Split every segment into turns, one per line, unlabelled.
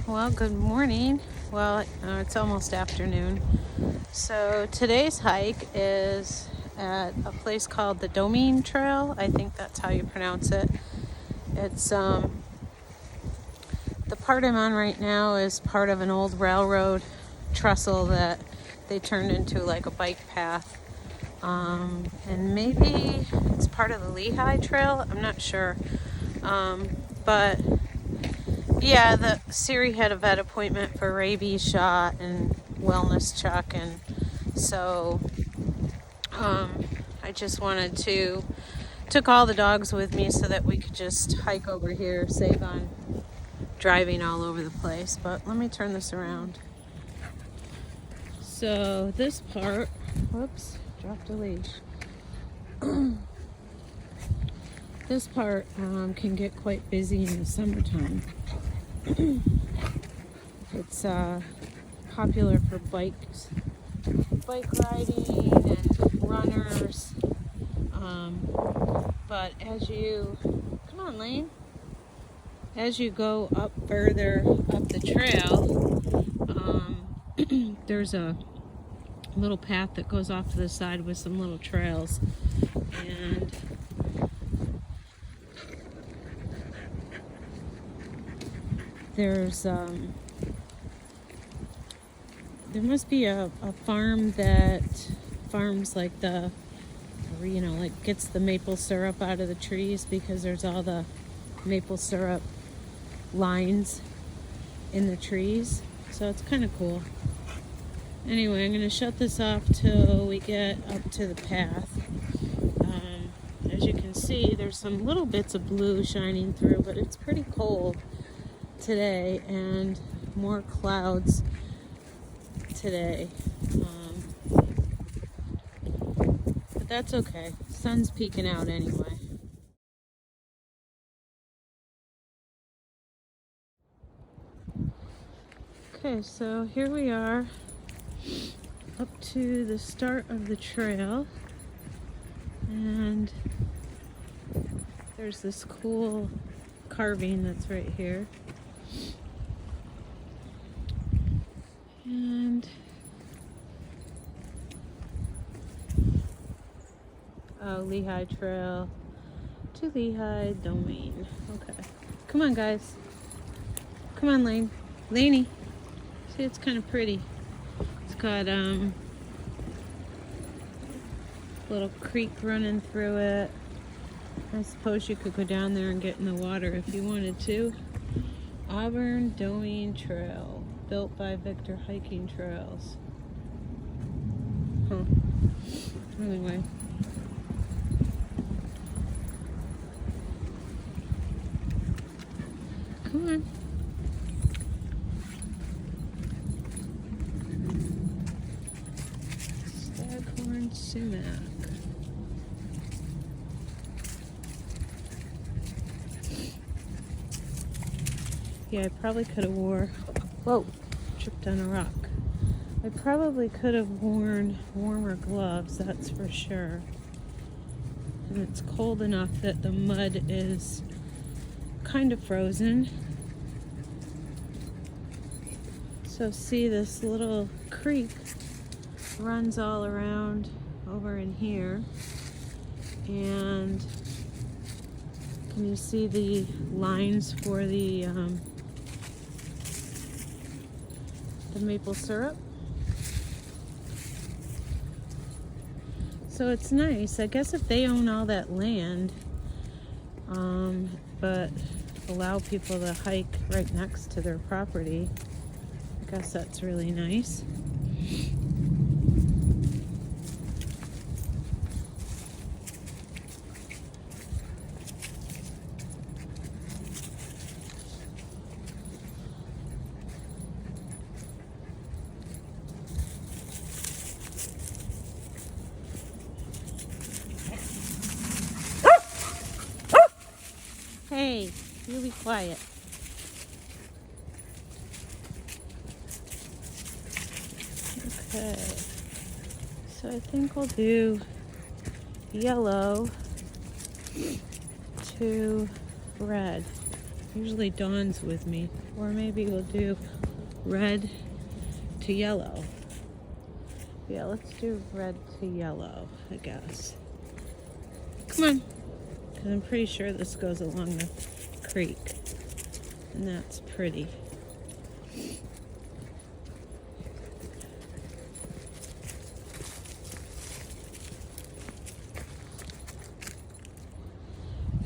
Well, good morning. Well, it's almost afternoon. So today's hike is at a place called the Domine Trail. I think that's how you pronounce it. It's the part I'm on right now is part of an old railroad trestle that they turned into like a bike path. And maybe it's part of the Lehigh Trail. I'm not sure. But yeah, the Siri had a vet appointment for rabies shot and wellness check, and so I just wanted to took all the dogs with me so that we could just hike over here, save on driving all over the place. But let me turn this around. So this part, whoops, dropped a leash. This part can get quite busy in the summertime. It's popular for bike riding and runners. But come on, Lane. As you go up further up the trail, there's a little path that goes off to the side with some little trails, and there's there must be a farm that farms like like gets the maple syrup out of the trees, because there's all the maple syrup lines in the trees. So it's kind of cool. Anyway, I'm going to shut this off till we get up to the path. As you can see, there's some little bits of blue shining through, but it's pretty cold today and more clouds today. But that's okay. Sun's peeking out anyway. Okay, so here we are up to the start of the trail, and there's this cool carving that's right here. And Lehigh Trail to Lehigh Domine. Okay. Come on, guys. Come on, Lane. Laney. See, it's kind of pretty. It's got little creek running through it. I suppose you could go down there and get in the water if you wanted to. Auburn Domine Trail, built by Victor Hiking Trails. Huh. Anyway. Come on. Staghorn sumac. Yeah, I probably could have whoa, tripped on a rock. I probably could have worn warmer gloves, that's for sure. And it's cold enough that the mud is kind of frozen. So see, this little creek runs all around over in here, and can you see the lines for the maple syrup? So it's nice. I guess if they own all that land, but allow people to hike right next to their property, I guess that's really nice. Hey, you be quiet. Okay, so I think we'll do yellow to red. Usually Dawn's with me. Or maybe we'll do red to yellow. Yeah, let's do red to yellow, I guess. Come on. Because I'm pretty sure this goes along the creek. And that's pretty.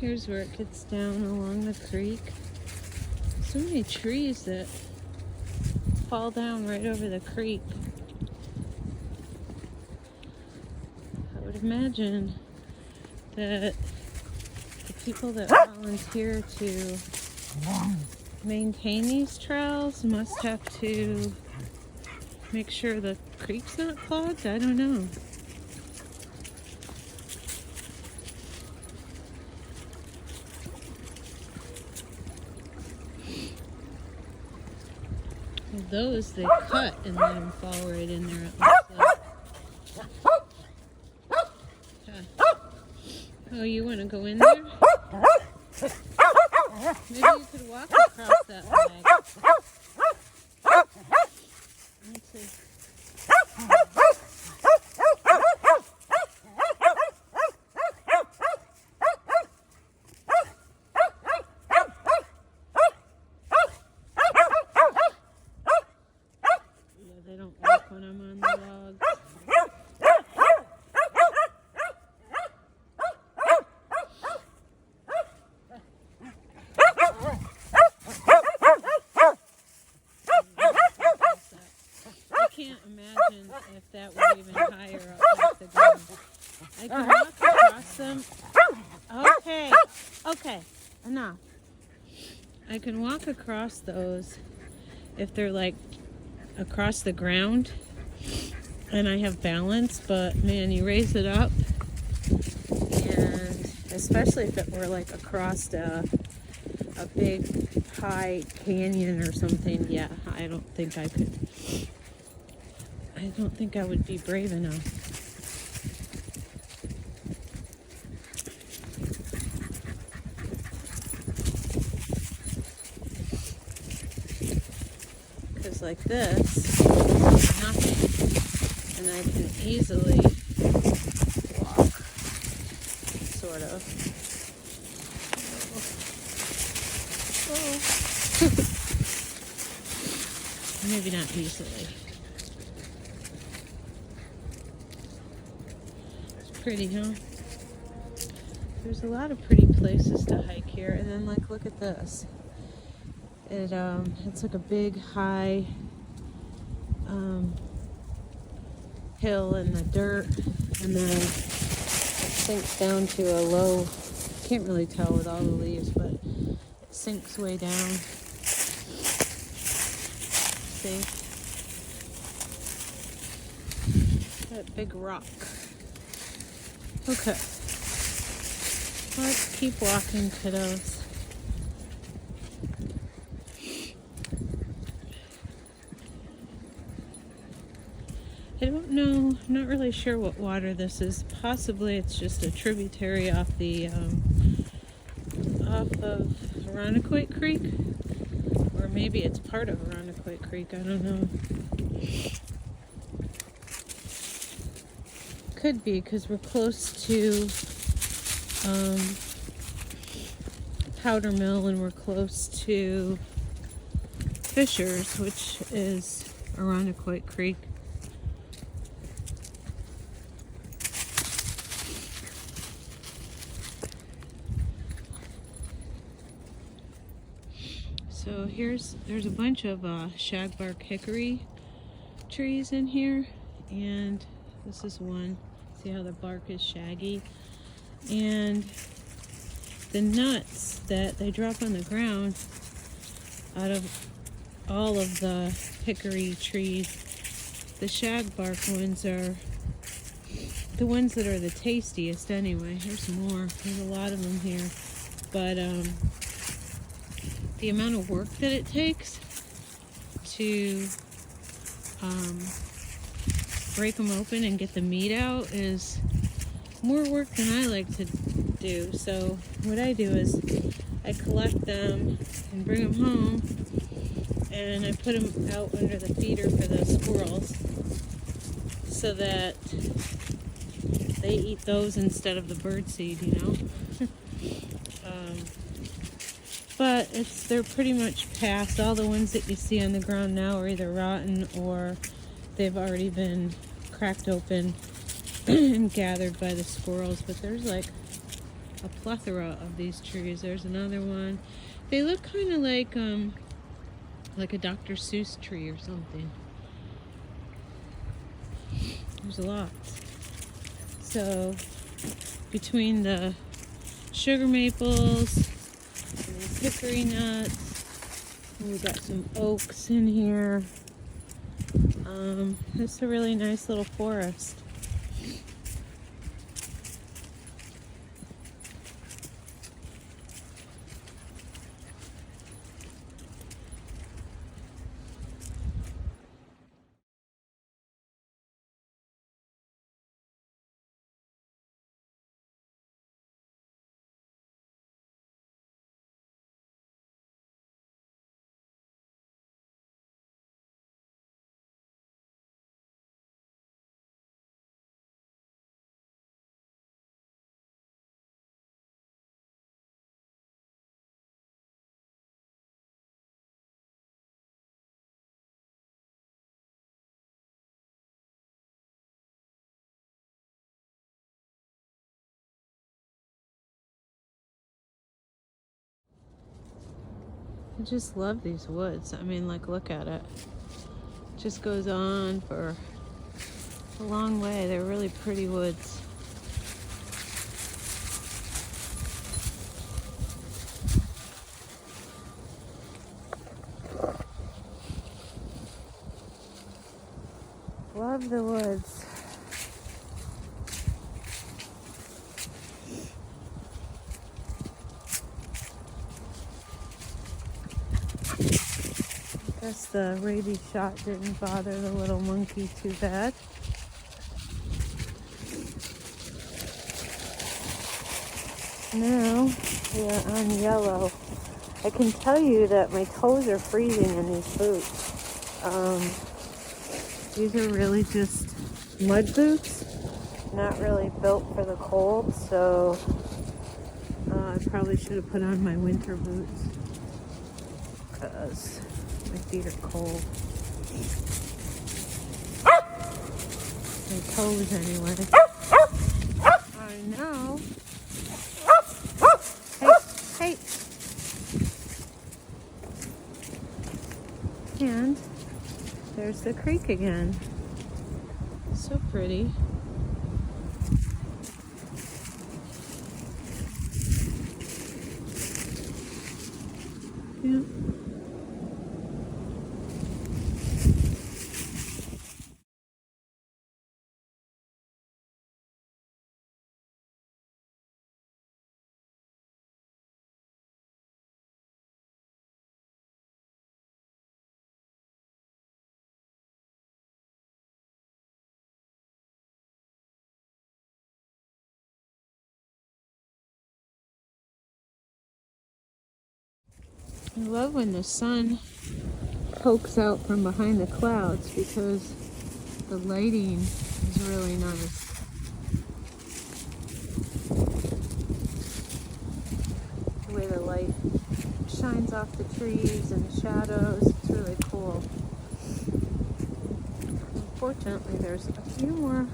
Here's where it gets down along the creek. So many trees that fall down right over the creek. I would imagine that the people that volunteer to maintain these trails must have to make sure the creek's not clogged. I don't know. Those they cut and let them fall right in there. It looks like. Yeah. Oh, you want to go in there? Maybe you could walk across that leg. Let's see. They don't like when I'm on the logs. I can't imagine if that were even higher up off the ground. I can walk across them. Okay, enough. I can walk across those if they're like across the ground and I have balance, but man, you raise it up, and especially if it were like across a big high canyon or something, yeah, I don't think I would be brave enough. Like this, nothing, and I can easily walk, sort of. Oh. Maybe not easily. It's pretty, huh? There's a lot of pretty places to hike here, and then like look at this. It's like a big high hill in the dirt, and then it sinks down to a low, can't really tell with all the leaves, but it sinks way down. See? That big rock. Okay. Let's keep walking, kiddos. I don't know, I'm not really sure what water this is. Possibly it's just a tributary off of Aranaquoit Creek, or maybe it's part of Aranaquoit Creek, I don't know. Could be, because we're close to Powder Mill, and we're close to Fishers, which is Aranaquoit Creek. So there's a bunch of shagbark hickory trees in here, and this is one. See how the bark is shaggy? And the nuts that they drop on the ground out of all of the hickory trees, the shagbark ones are the ones that are the tastiest anyway. There's more. There's a lot of them here. But the amount of work that it takes to break them open and get the meat out is more work than I like to do. So what I do is I collect them and bring them home, and I put them out under the feeder for the squirrels so that they eat those instead of the bird seed, you know. But they're pretty much past. All the ones that you see on the ground now are either rotten or they've already been cracked open and gathered by the squirrels. But there's like a plethora of these trees. There's another one. They look kind of like a Dr. Seuss tree or something. There's a lot. So between the sugar maples and these hickory nuts, we've got some oaks in here. It's a really nice little forest. I just love these woods. I mean, like, look at it. It just goes on for a long way. They're really pretty woods. Love the woods. I guess the rabies shot didn't bother the little monkey too bad. Now we are on yellow. I can tell you that my toes are freezing in these boots. These are really just mud boots, not really built for the cold, so I probably should have put on my winter boots because my feet are cold. My toes anyway. I know. Hey, hey. And there's the creek again. So pretty. Yeah. I love when the sun pokes out from behind the clouds because the lighting is really nice. The way the light shines off the trees and the shadows, it's really cool. Unfortunately, there's a few more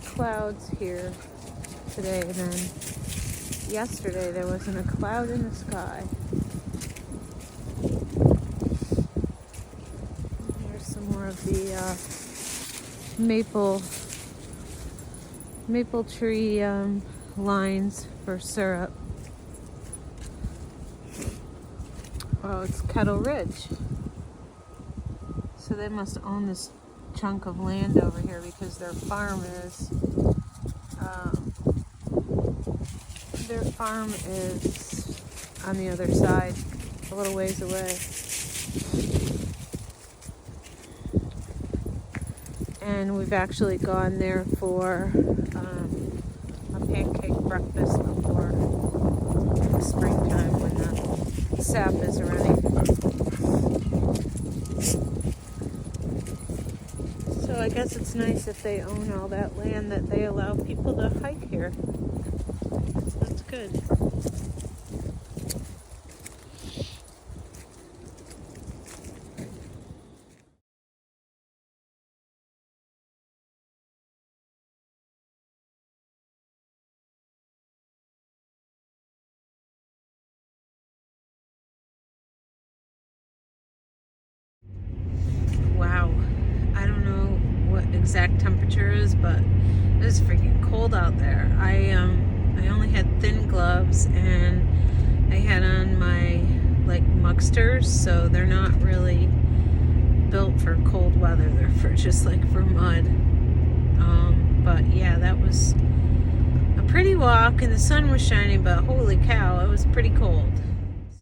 clouds here today than yesterday. There wasn't a cloud in the sky. Here's some more of the maple tree lines for syrup. Oh, it's Kettle Ridge. So they must own this chunk of land over here because their farm is on the other side, a little ways away. And we've actually gone there for a pancake breakfast before. the springtime when the sap is running. So I guess it's nice if they own all that land that they allow people to hike here. That's good. Wow. I don't know what exact temperature is, but it was freaking cold out there. I only had thin gloves and I had on my like mucksters, so they're not really built for cold weather. They're for just like for mud. But yeah, that was a pretty walk and the sun was shining, but holy cow, it was pretty cold.